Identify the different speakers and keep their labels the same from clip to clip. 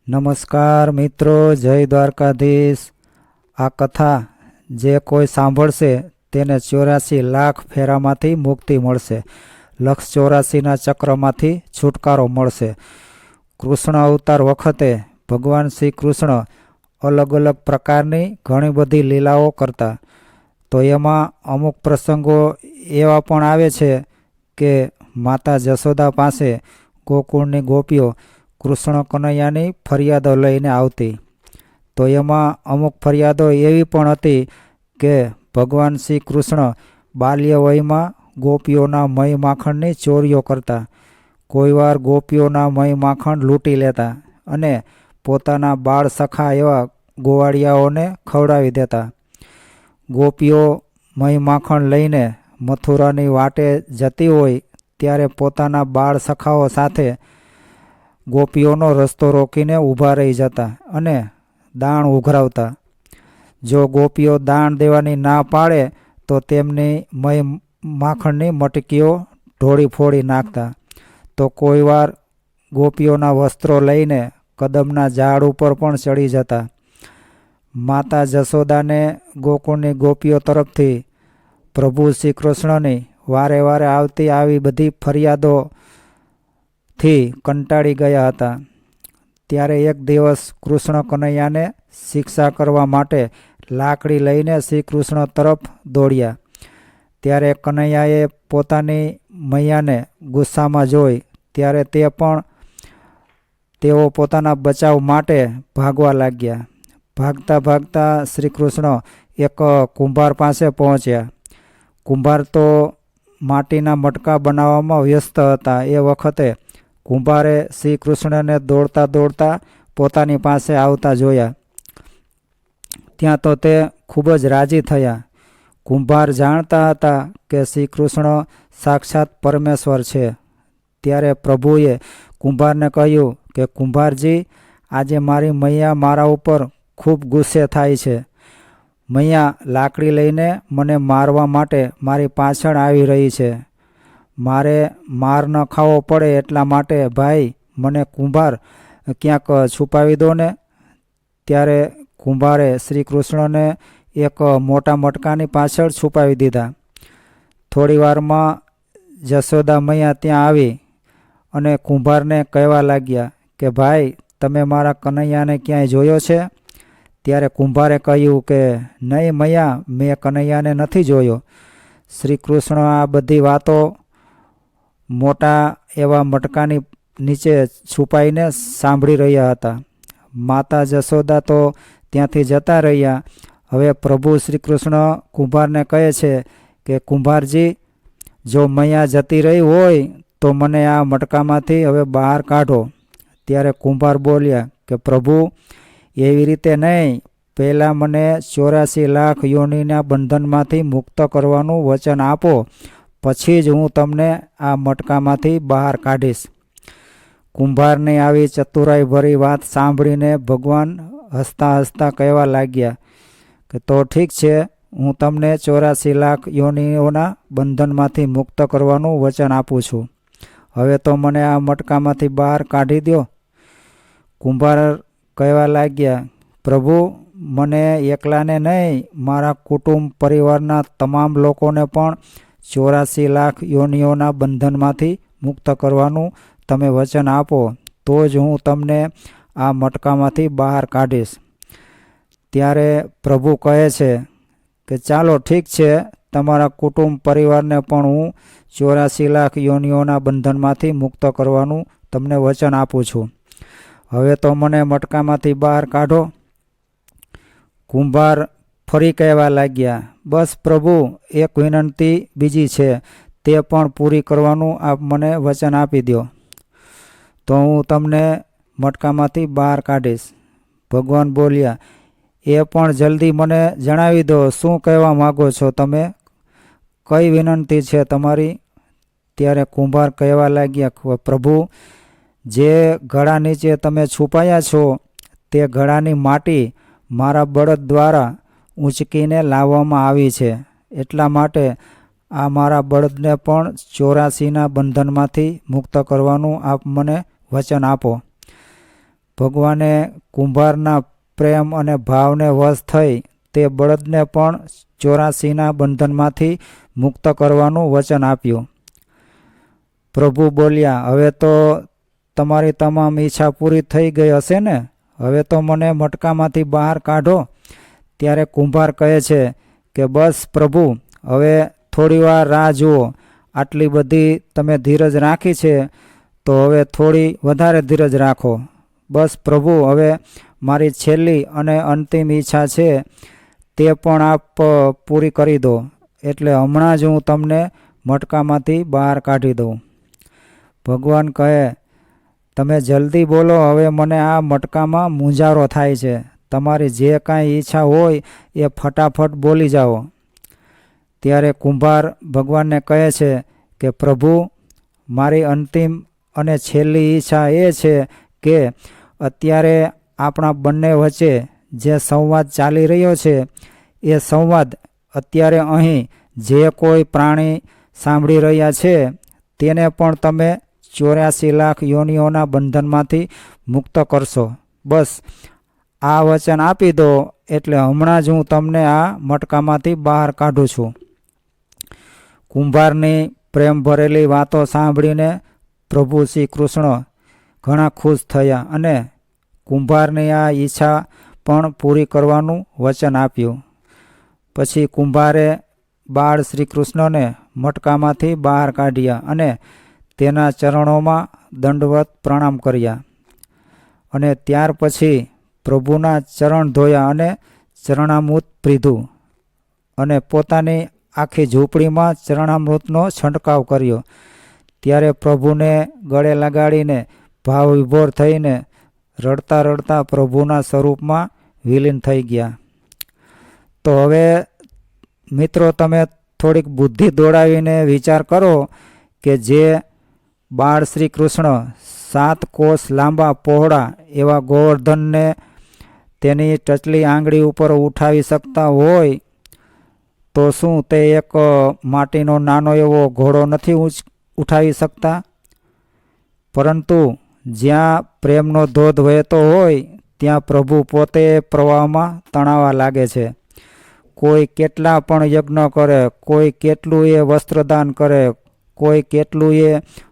Speaker 1: નમસ્કાર મિત્રો, જય દ્વારકાધીશ। આ કથા જે કોઈ સાંભળશે તેને 84 લાખ ફેરામાંથી મુક્તિ મળશે, 184ના ચક્રમાંથી છુટકારો મળશે। કૃષ્ણ અવતાર વખતે ભગવાન શ્રી કૃષ્ણ અલગ અલગ પ્રકારની ઘણી બધી લીલાઓ કરતા, તો એમાં અમુક પ્રસંગો એવા પણ આવે છે કે માતા જશોદા પાસે ગોકુળની ગોપીઓ કૃષ્ણ કનૈયાની ફરિયાદો લઈને આવતી। તો એમાં અમુક ફરિયાદો એવી પણ હતી કે ભગવાન શ્રી કૃષ્ણ બાલ્ય વયમાં ગોપીઓના મય માખણની ચોરીઓ કરતા, કોઈવાર ગોપીઓના મય માખણ લૂંટી લેતા અને પોતાના બાળ સખા એવા ગોવાળિયાઓને ખવડાવી દેતા। ગોપીઓ મય માખણ લઈને મથુરાની વાટે જતી હોય ત્યારે પોતાના બાળ સખાઓ સાથે ગોપીઓનો રસ્તો રોકીને ઊભા રહી જતા અને દાણ ઉઘરાવતા। જો ગોપીઓ દાણ દેવાની ના પાડે તો તેમની મય માખણની મટકીઓ ઢોળી ફોડી નાખતા। તો કોઈવાર ગોપીઓના વસ્ત્રો લઈને કદમના ઝાડ ઉપર પણ ચડી જતા। માતા જશોદાને ગોકુળની ગોપીઓ તરફથી પ્રભુ શ્રી કૃષ્ણની વારે વારે આવતી આવી બધી ફરિયાદોથી કંટાળી ગયા હતા। ત્યારે એક દિવસ કૃષ્ણ કનૈયાને શિક્ષા કરવા માટે લાકડી લઈને શ્રી કૃષ્ણ તરફ દોડ્યા। ત્યારે કનૈયાએ પોતાની મૈયાને ગુસ્સામાં જોઈ ત્યારે તેઓ પોતાના બચાવ માટે ભાગવા લાગ્યા। ભાગતા ભાગતા શ્રી કૃષ્ણ એક કુંભાર પાસે પહોંચ્યા। કુંભાર તો માટીના મટકા બનાવવામાં વ્યસ્ત હતા। એ વખતે કુંભારે શ્રી કૃષ્ણને દોડતા દોડતા પોતાની પાસે આવતા જોયા। ત્યાં તો તે ખૂબ જ રાજી થયા। કુંભાર જાણતા હતા કે શ્રી કૃષ્ણ સાક્ષાત પરમેશ્વર છે। ત્યારે પ્રભુએ કુંભારને કહ્યું કે કુંભારજી, આજે મારી મૈયા મારા ઉપર ખૂબ ગુસ્સે થાય છે। મૈયા લાકડી લઈને મને મારવા માટે મારી પાછળ આવી રહી છે। મારે માર ન ખાવો પડે એટલા માટે ભાઈ મને કુંભાર ક્યાંક છુપાવી દો ને। ત્યારે કુંભારે શ્રી કૃષ્ણને એક મોટા મટકાની પાછળ છુપાવી દીધા। થોડી વારમાં જશોદા મૈયા ત્યાં આવી અને કુંભારને કહેવા લાગ્યા કે ભાઈ, તમે મારા કનૈયાને ક્યાંય જોયો છે? ત્યારે કુંભારે કહ્યું કે નહીં મૈયા, મેં કનૈયાને નથી જોયો। શ્રી કૃષ્ણ આ બધી વાતો મોટા એવા મટકાની નીચે છુપાઈને સાંભળી રહ્યા હતા। માતા જશોદા તો ત્યાંથી જતા રહ્યા। હવે પ્રભુ શ્રી કૃષ્ણ કુંભારને કહે છે કે કુંભારજી, જો મૈયા જતી રહી હોય તો મને આ મટકામાંથી હવે બહાર કાઢો। ત્યારે કુંભાર બોલ્યા કે પ્રભુ, એવી રીતે નહીં, પહેલાં મને 84 લાખ યોનિના બંધનમાંથી મુક્ત કરવાનું વચન આપો, પછી જ હું તમને આ મટકામાંથી બહાર કાઢીશ। કુંભારની આવી ચતુરાઈ ભરી વાત સાંભળીને ભગવાન હસતા હસતા કહેવા લાગ્યા કે તો ઠીક છે, હું તમને 84 લાખ યોનિઓના બંધનમાંથી મુક્ત કરવાનું વચન આપું છું। હવે તો મને આ મટકામાંથી બહાર કાઢી દો। કુંભાર કહેવા લાગ્યા, પ્રભુ, મને એકલાને નહીં, મારા કુટુંબ પરિવારના તમામ લોકોને પણ 84 લાખ યોનિઓના બંધનમાંથી મુક્ત કરવાનું તમે વચન આપો, તો જ હું તમને આ મટકામાંથી બહાર કાઢીશ। ત્યારે પ્રભુ કહે છે કે ચાલો ઠીક છે, તમારા કુટુંબ પરિવારને પણ હું 84 લાખ યોનિઓના બંધનમાંથી મુક્ત કરવાનું તમને વચન આપું છું। હવે તો મને મટકામાંથી બહાર કાઢો। કુંભાર ફરી કહેવા લાગ્યા, બસ પ્રભુ, એક વિનંતી બીજી છે, તે પણ પૂરી કરવાનું આપ મને વચન આપી દો, તો હું તમને મટકામાંથી બહાર કાઢીશ। ભગવાન બોલ્યા, એ પણ જલ્દી મને જણાવી દો, શું કહેવા માગો છો તમે? કઈ વિનંતી છે તમારી? ત્યારે કુંભાર કહેવા લાગ્યા, પ્રભુ, જે ઘડા નીચે તમે છુપાયા છો તે ઘડાની માટી મારા બળદ દ્વારા ઊંચકીને લાવવામાં આવી છે। એટલા માટે આ મારા બળદને પણ 84ના બંધનમાંથી મુક્ત કરવાનું આપ મને વચન આપો। ભગવાને કુંભારના પ્રેમ અને ભાવને વશ થઈ તે બળદને પણ 84ના બંધનમાંથી મુક્ત કરવાનું વચન આપ્યું. પ્રભુ બોલ્યા, હવે તો તમારી તમામ ઈચ્છા પૂરી થઈ ગઈ હશે ને? હવે તો મને મટકામાંથી બહાર કાઢો. ત્યારે કુંભાર કહે છે કે બસ પ્રભુ, હવે થોડી વાર રાહ જુઓ. આટલી બધી તમે ધીરજ રાખી છે તો હવે થોડી વધારે ધીરજ રાખો. બસ પ્રભુ, હવે મારી છેલ્લી અને અંતિમ ઈચ્છા છે તે પણ આપ પૂરી કરી દો, એટલે હમણાં જ હું તમને મટકામાંથી બહાર કાઢી દઉં. ભગવાન કહે, તમે જલ્દી બોલો, હવે મને આ મટકામાં મૂંઝારો થાય છે. તમારી જે કાંઈ ઈચ્છા હોય એ ફટાફટ બોલી જાઓ. ત્યારે કુંભાર ભગવાનને કહે છે કે પ્રભુ, મારી અંતિમ અને છેલ્લી ઈચ્છા એ છે કે અત્યારે આપણા બંને વચ્ચે જે સંવાદ ચાલી રહ્યો છે એ સંવાદ અત્યારે અહીં જે કોઈ પ્રાણી સાંભળી રહ્યા છે તેને પણ તમે 84 લાખ યોનિઓના બંધનમાંથી મુક્ત કરશો. બસ આ વચન આપી દો, એટલે હમણાં જ હું તમને આ મટકામાંથી બહાર કાઢું છું. કુંભારની પ્રેમ ભરેલી વાતો સાંભળીને પ્રભુ શ્રી કૃષ્ણ ઘણા ખુશ થયા અને કુંભારની આ ઈચ્છા પણ પૂરી કરવાનું વચન આપ્યું. પછી કુંભારે બાળ શ્રી કૃષ્ણને મટકામાંથી બહાર કાઢ્યા અને તેના ચરણોમાં દંડવત પ્રણામ કર્યા. અને ત્યાર પછી પ્રભુના ચરણ ધોયા અને ચરણામૃત પીધું અને પોતાની આખી ઝૂંપડીમાં ચરણામૃતનો છંટકાવ કર્યો. ત્યારે પ્રભુને ગળે લગાડીને ભાવ વિભોર થઈને રડતા રડતા પ્રભુના સ્વરૂપમાં વિલીન થઈ ગયા. તો હવે મિત્રો, તમે થોડીક બુદ્ધિ દોડાવીને વિચાર કરો કે જે બાળ શ્રી કૃષ્ણ 7 કોસ લાંબા પહોળા એવા ગોવર્ધનને તેની ટચલી આંગળી ઉપર ઉઠાવી શકતા હોય તો શું તે એક માટીનો નાનો એવો ઘોડો નથી ઉઠાવી શકતા? પરંતુ જ્યાં પ્રેમનો ધોધ વહેતો હોય ત્યાં પ્રભુ પોતે પ્રવાહમાં તણાવા લાગે છે. કોઈ કેટલા પણ યજ્ઞ કરે, કોઈ કેટલું એ વસ્ત્રદાન કરે, કોઈ કેટલું એ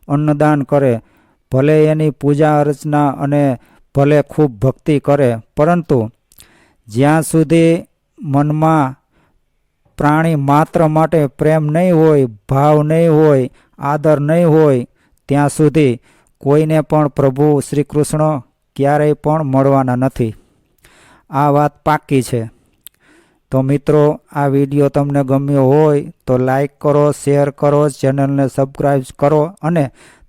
Speaker 1: અન્નદાન કરે, ભલે એની પૂજા અર્ચના અને ભલે ખૂબ ભક્તિ કરે, પરંતુ જ્યાં સુધી મનમાં પ્રાણી માત્ર માટે પ્રેમ નહીં હોય, ભાવ નહીં હોય, આદર નહીં હોય, ત્યાં સુધી કોઈને પણ પ્રભુ શ્રી કૃષ્ણ ક્યારેય પણ મળવાના નથી. આ વાત પાક્કી છે. તો મિત્રો, આ વિડીયો તમને ગમ્યો હોય તો લાઈક કરો, શેર કરો, ચેનલને સબસ્ક્રાઈબ કરો અને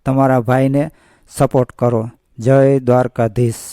Speaker 1: તમારા ભાઈને સપોર્ટ કરો. જય દ્વારકાધીશ.